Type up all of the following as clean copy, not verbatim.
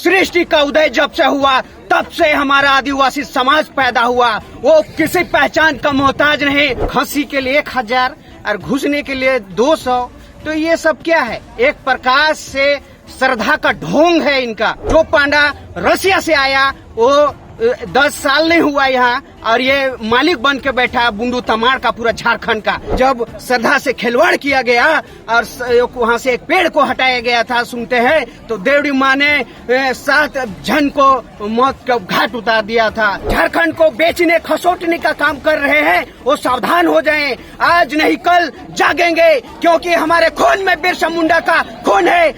सृष्टि का उदय जब से हुआ तब से हमारा आदिवासी समाज पैदा हुआ। वो किसी पहचान का मोहताज नहीं। खसी के लिए 1000 और घुसने के लिए 200। तो ये सब क्या है? एक प्रकार से श्रद्धा का ढोंग है इनका। जो पांडा रसिया से आया वो 10 साल नहीं हुआ यहाँ, और ये मालिक बन के बैठा बुंडू तमाड़ का पूरा झारखंड का। जब श्रद्धा से खिलवाड़ किया गया और वहाँ से एक पेड़ को हटाया गया था, सुनते हैं तो देवड़ी माँ ने 7 जन को मौत का घाट उतार दिया था। झारखंड को बेचने खसोटने का काम कर रहे हैं, वो सावधान हो जाएं। आज नहीं कल जागेंगे, क्योंकि हमारे खून में बिरसा मुंडा का खून है।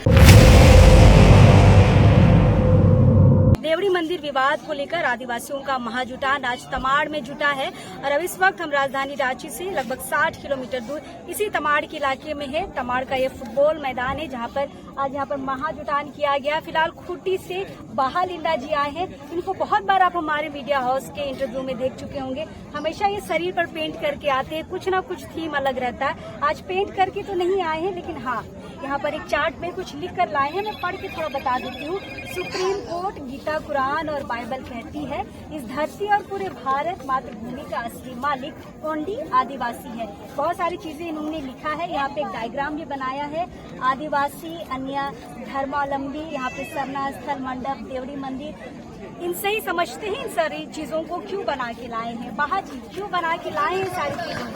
देवड़ी मंदिर विवाद को लेकर आदिवासियों का महाजुटान आज तमाड़ में जुटा है। और अब इस वक्त हम राजधानी रांची से लगभग 60 किलोमीटर दूर इसी तमाड़ के इलाके में है। तमाड़ का ये फुटबॉल मैदान है जहां पर आज यहाँ पर महाजुटान किया गया। फिलहाल खूंटी से बहालिंदा जी आए हैं। इनको बहुत बार आप हमारे मीडिया हाउस के इंटरव्यू में देख चुके होंगे। हमेशा ये शरीर पर पेंट करके आते हैं, कुछ ना कुछ थीम अलग रहता है। आज पेंट करके तो नहीं आए हैं, लेकिन हाँ यहाँ पर एक चार्ट में कुछ लिख कर लाए हैं। मैं पढ़ के थोड़ा बता देती हूँ। सुप्रीम कोर्ट, गीता, कुरान और बाइबल कहती है इस धरती और पूरे भारत मातृभूमि का असली मालिक ओनली आदिवासी है। बहुत सारी चीजें इन्होंने लिखा है। यहाँ पे एक डायग्राम भी बनाया है। आदिवासी, अन्य धर्मावलंबी, यहाँ पे सरना स्थल, मंडप, देवड़ी मंदिर, इनसे ही समझते हैं इन सारी चीजों को क्यों बना के लाए हैं, बाहर क्यों बना के लाए हैं सारी चीजों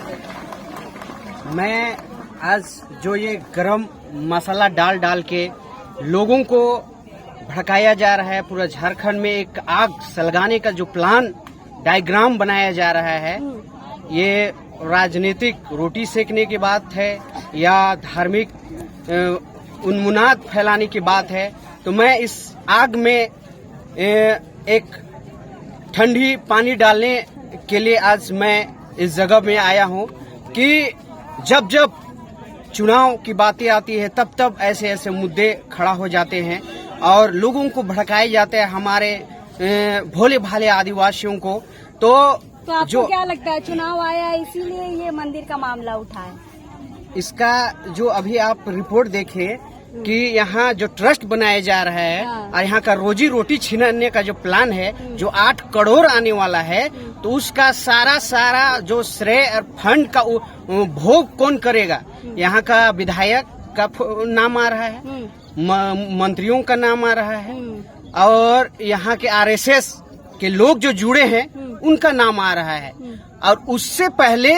को। मैं आज जो ये गरम मसाला डाल के लोगों को भड़काया जा रहा है, पूरा झारखंड में एक आग सलगाने का जो प्लान डायग्राम बनाया जा रहा है, ये राजनीतिक रोटी सेकने की बात है या धार्मिक उन्मुनाद फैलाने की बात है। तो मैं इस आग में एक ठंडी पानी डालने के लिए आज मैं इस जगह में आया हूँ कि जब जब चुनाव की बातें आती है तब तब ऐसे ऐसे मुद्दे खड़ा हो जाते हैं और लोगों को भड़काए जाते हैं, हमारे भोले भाले आदिवासियों को। तो आपको क्या लगता है, चुनाव आया इसीलिए ये मंदिर का मामला उठा है? इसका जो अभी आप रिपोर्ट देखें कि यहाँ जो ट्रस्ट बनाया जा रहा है और यहाँ का रोजी रोटी छीनने का जो प्लान है, जो 8 करोड़ आने वाला है, तो उसका सारा जो श्रेय और फंड का भोग कौन करेगा? यहाँ का विधायक का नाम आ रहा है, मंत्रियों का नाम आ रहा है, और यहाँ के आरएसएस के लोग जो जुड़े हैं उनका नाम आ रहा है। और उससे पहले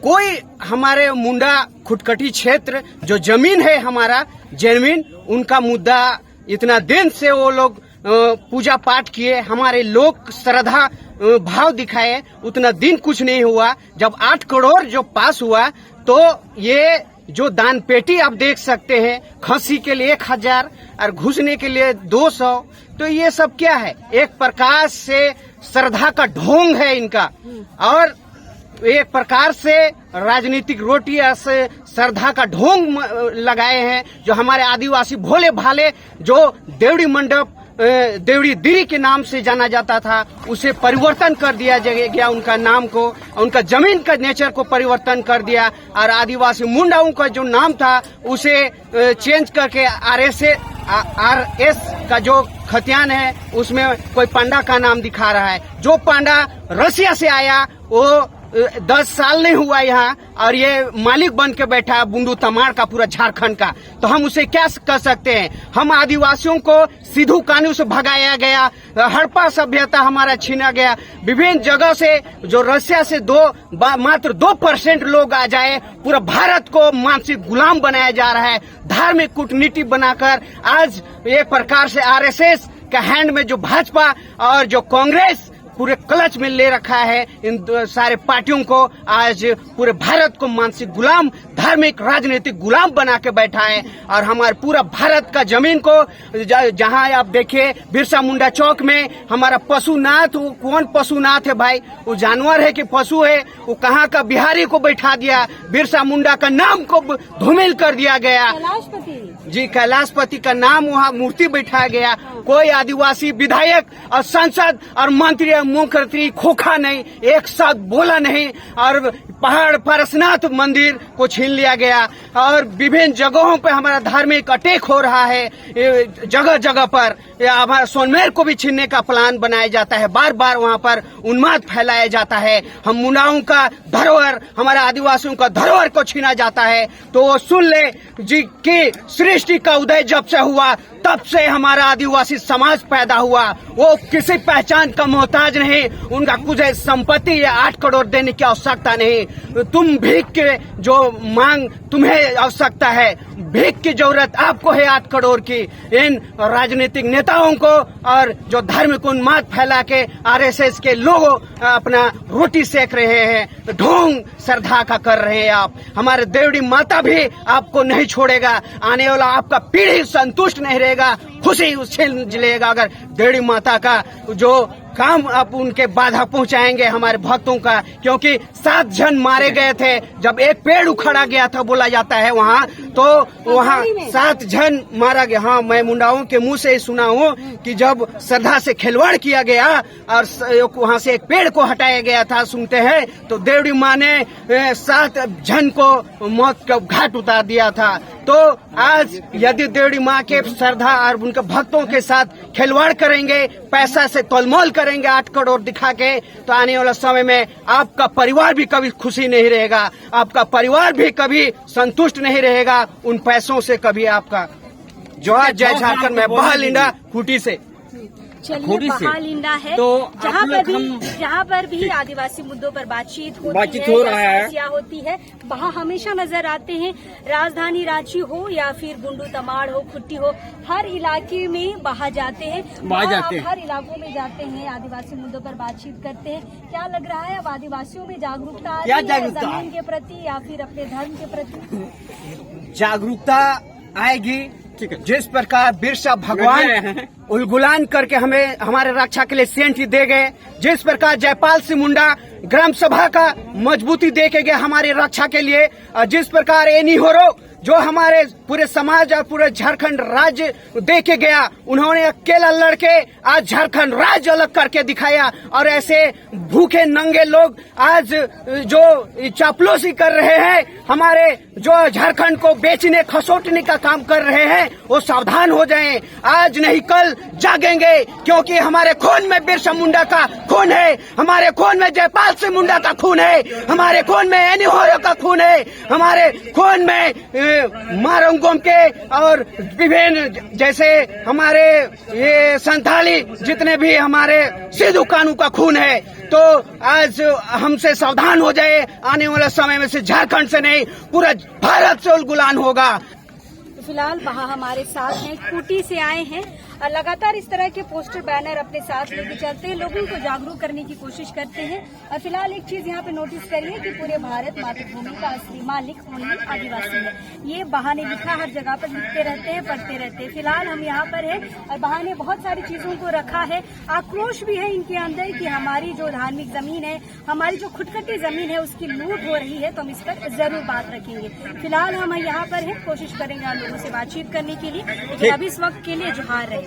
कोई हमारे मुंडा खुटकटी क्षेत्र जो जमीन है हमारा जमीन, उनका मुद्दा इतना दिन से वो लोग पूजा पाठ किए, हमारे लोग श्रद्धा भाव दिखाए, उतना दिन कुछ नहीं हुआ। जब 8 करोड़ जो पास हुआ तो ये जो दान पेटी आप देख सकते हैं, खसी के लिए 1000 और घुसने के लिए 200। तो ये सब क्या है? एक प्रकार से श्रद्धा का ढोंग है इनका, और एक प्रकार से राजनीतिक रोटी से श्रद्धा का ढोंग लगाए हैं। जो हमारे आदिवासी भोले भाले जो देवड़ी मंडप, देवड़ी दिरी के नाम से जाना जाता था, उसे परिवर्तन कर दिया गया, उनका नाम को, उनका जमीन का नेचर को परिवर्तन कर दिया, और आदिवासी मुंडाओं का जो नाम था उसे चेंज करके आरएस का जो खतियान है उसमें कोई पांडा का नाम दिखा रहा है। जो पांडा रसिया से आया वो 10 साल नहीं हुआ यहाँ, और ये मालिक बन के बैठा बुंडू तमाड़ का पूरा झारखंड का। तो हम उसे क्या कर सकते हैं? हम आदिवासियों को सिद्धू कानून से भगाया गया, हड़प्पा सभ्यता हमारा छीना गया, विभिन्न जगह से जो रसिया से मात्र 2% लोग आ जाए, पूरा भारत को मानसिक गुलाम बनाया जा रहा है। धार्मिक कूटनीति बनाकर आज एक प्रकार से आरएसएस का हैंड में जो भाजपा और जो कांग्रेस पूरे क्लच में ले रखा है, इन सारे पार्टियों को आज पूरे भारत को मानसिक गुलाम, धार्मिक राजनीतिक गुलाम बना के बैठा है। और हमारे पूरा भारत का जमीन को, जहां आप देखिए बिरसा मुंडा चौक में हमारा पशुनाथ, वो कौन पशुनाथ है भाई? वो जानवर है कि पशु है? वो कहाँ का बिहारी को बैठा दिया, बिरसा मुंडा का नाम को धूमिल कर दिया गया। जी, कैलाशपति का नाम वहाँ मूर्ति बैठाया गया। कोई आदिवासी विधायक और सांसद और मंत्री मुख्यमंत्री खोखा नहीं, एक साथ बोला नहीं, और पहाड़ पारसनाथ मंदिर को छीन लिया गया और विभिन्न जगहों पे हमारा धार्मिक अटैक हो रहा है। जगह जगह पर हमारा सोनमेर को भी छीनने का प्लान बनाया जाता है, बार बार वहाँ पर उन्माद फैलाया जाता है। हम मुंडाओं का धरोहर, हमारा आदिवासियों का धरोहर को छीना जाता है। तो वो सुन ले जी कि सृष्टि का उदय जब से हुआ तब से हमारा आदिवासी समाज पैदा हुआ। वो किसी पहचान का मोहताज नहीं, उनका कुछ संपत्ति या 8 करोड़ देने की आवश्यकता नहीं। तुम भीख के जो मांग तुम्हें आवश्यकता है, भीख की जरूरत आपको है 8 करोड़ की। इन राजनीतिक नेताओं को और जो धार्मिक उन्माद फैला के आरएसएस के लोग अपना रोटी सेक रहे हैं, ढोंग श्रद्धा का कर रहे हैं आप। हमारे देवड़ी माता भी आपको नहीं छोड़ेगा, आने वाला आपका पीढ़ी संतुष्ट नहीं रहेगा, खुशी छीन लेगा अगर देवड़ी माता का जो काम आप उनके बाधा पहुंचाएंगे हमारे भक्तों का। क्योंकि 7 जन मारे गए थे जब एक पेड़ उखड़ा गया था, बोला जाता है वहाँ, तो वहाँ 7 जन मारा गया। हाँ, मैं मुंडाओं के मुंह से ही सुना हूँ कि जब श्रद्धा से खिलवाड़ किया गया और वहाँ से एक पेड़ को हटाया गया था, सुनते हैं तो देवड़ी माँ ने 7 जन को मौत का घाट उतार दिया था। तो आज यदि देवड़ी माँ के श्रद्धा और उनके भक्तों के साथ खिलवाड़ करेंगे, पैसा से तोलमोल करेंगे 8 करोड़ दिखा के, तो आने वाला समय में आपका परिवार भी कभी खुशी नहीं रहेगा, आपका परिवार भी कभी संतुष्ट नहीं रहेगा उन पैसों से। कभी आपका जवाहर जय झारखंड में बहाल इंडा खूटी से। चलिए, बहाल इंडा है तो जहाँ पर भी आदिवासी मुद्दों पर बातचीत हो रहा है, समस्या होती है, वहाँ हमेशा नजर आते हैं। राजधानी रांची हो या फिर बुंडू तमाड़ हो, खुट्टी हो, हर इलाके में वहाँ जाते हैं, हर इलाकों में जाते हैं, आदिवासी मुद्दों पर बातचीत करते हैं। क्या लग रहा है अब आदिवासियों में जागरूकता आ रही है जमीन के प्रति या फिर अपने धर्म के प्रति? जागरूकता आएगी। जिस प्रकार बिरसा भगवान उलगुलान करके हमें हमारे रक्षा के लिए सेंट दे गए, जिस प्रकार जयपाल सिंह मुंडा ग्राम सभा का मजबूती दे के गए हमारे रक्षा के लिए, जिस प्रकार एनी होरो जो हमारे पूरे समाज और पूरे झारखंड राज्य दे के गया, उन्होंने अकेला लड़के आज झारखंड राज्य अलग करके दिखाया। और ऐसे भूखे नंगे लोग आज जो चापलूसी कर रहे हैं, हमारे जो झारखंड को बेचने खसोटने का काम कर रहे हैं, वो सावधान हो जाएं। आज नहीं कल जागेंगे, क्योंकि हमारे खून में बिरसा मुंडा का खून है, हमारे खून में जयपाल सिंह मुंडा का खून है, हमारे खून में एनी होरो का खून है, हमारे खून में मारंगोम के और विभिन्न जैसे हमारे ये संथाली जितने भी हमारे सिद्धू कानू का खून है। तो आज हमसे सावधान हो जाए, आने वाले समय में से झारखंड से नहीं पूरा भारत से उलगुलान होगा। फिलहाल वहाँ हमारे साथ हैं, खूटी से आए हैं, लगातार इस तरह के पोस्टर बैनर अपने साथ लेके चलते हैं, लोगों को जागरूक करने की कोशिश करते हैं। और फिलहाल एक चीज यहाँ पे नोटिस करिए कि पूरे भारत मातृभूमि का असली मालिक होने आदिवासी है। ये बहाने लिखा हर जगह पर लिखते रहते हैं, पढ़ते रहते हैं। फिलहाल हम यहाँ पर है और बहाने बहुत सारी चीजों को रखा है, आक्रोश भी है इनके अंदर कि हमारी जो धार्मिक जमीन है, हमारी जो खुदकटी जमीन है, उसकी लूट हो रही है, तो हम इस पर जरूर बात रखेंगे। फिलहाल हम यहाँ पर है, कोशिश करेंगे आप लोगों से बातचीत करने के लिए, लेकिन अभी इस वक्त के लिए जोहार रहेगा।